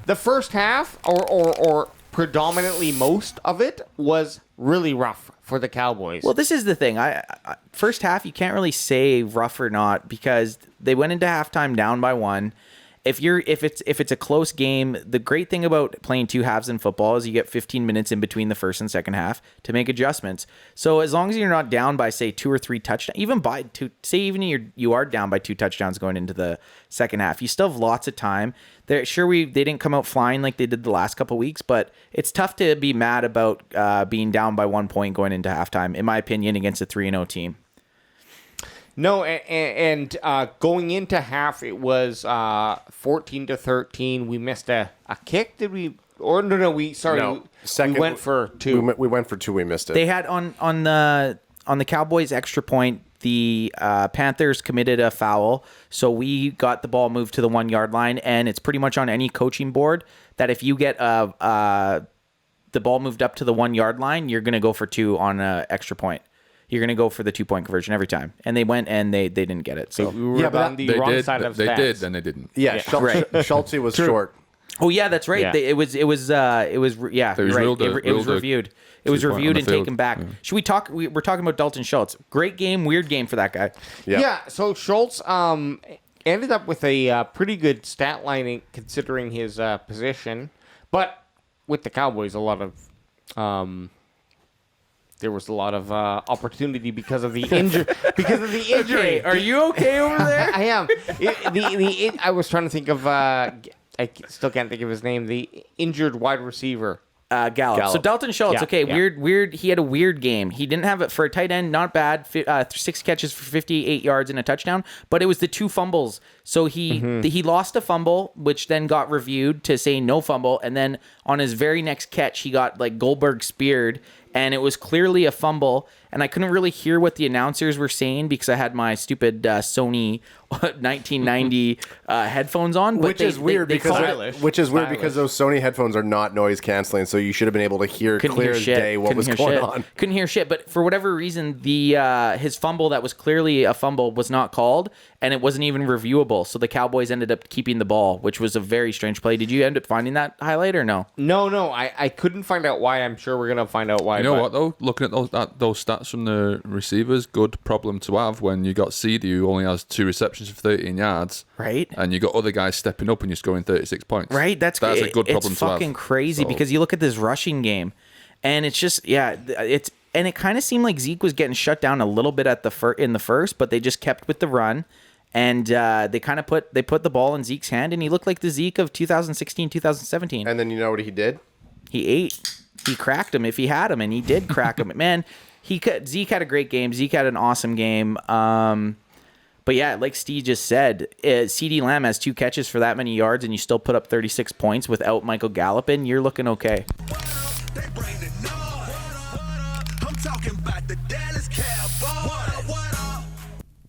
the first half, or predominantly most of it, was really rough for the Cowboys. Well, this is the thing. I first half, you can't really say rough or not because they went into halftime down by 1. If it's a close game, the great thing about playing two halves in football is you get 15 minutes in between the first and second half to make adjustments. So as long as you're not down by say 2 or 3 touchdowns, even by 2, say even you are down by 2 touchdowns going into the second half, you still have lots of time. They didn't come out flying like they did the last couple of weeks, but it's tough to be mad about being down by 1 point going into halftime, in my opinion, against a 3-0 team. No, and going into half, it was 14-13. We missed a kick. Did we? Or no, we went for 2. We went for 2. We missed it. They had on the Cowboys extra point. The Panthers committed a foul, so we got the ball moved to the 1 yard line, and it's pretty much on any coaching board that if you get the ball moved up to the 1 yard line, you're going to go for 2 on an extra point. You're going to go for the 2-point conversion every time. And they went and they didn't get it. So we were on the wrong side of stats. They did, and they didn't. Yeah. Schultz was short. Oh yeah, that's right. Yeah. It was reviewed. It was reviewed and taken back. Yeah. Should we talk? We're talking about Dalton Schultz. Great game, weird game for that guy. Yeah. So Schultz ended up with a pretty good stat line considering his position, but with the Cowboys, there was a lot of opportunity because of the injury. Okay, are you okay over there? I am. I was trying to think of. I still can't think of his name. The injured wide receiver. Gallup. So Dalton Schultz, weird. He had a weird game. He didn't have it for a tight end, not bad. 6 catches for 58 yards and a touchdown, but it was the 2 fumbles. So he lost a fumble, which then got reviewed to say no fumble, and then on his very next catch, he got like Goldberg speared, and it was clearly a fumble. And I couldn't really hear what the announcers were saying because I had my stupid Sony 1990 headphones on. Which is weird because those Sony headphones are not noise canceling, so you should have been able to hear clear as day what was going on. Couldn't hear shit, but for whatever reason, his fumble that was clearly a fumble was not called, and it wasn't even reviewable. So the Cowboys ended up keeping the ball, which was a very strange play. Did you end up finding that highlight or no? No, I couldn't find out why. I'm sure we're gonna find out why. You know what though? Looking at those stats from the receivers, good problem to have when you got CD who only has 2 receptions for 13 yards, right? And you got other guys stepping up and you're scoring 36 points, right? That's a good problem to have. It's fucking crazy because you look at this rushing game, and it's just it kind of seemed like Zeke was getting shut down a little bit in the first, but they just kept with the run, and they kind of put the ball in Zeke's hand, and he looked like the Zeke of 2016, 2017. And then you know what he did? He cracked him if he had him, and he did crack him. Man, Zeke had a great game. Zeke had an awesome game. But yeah, like Steve just said, CeeDee Lamb has 2 catches for that many yards, and you still put up 36 points without Michael Gallup in. You're looking okay.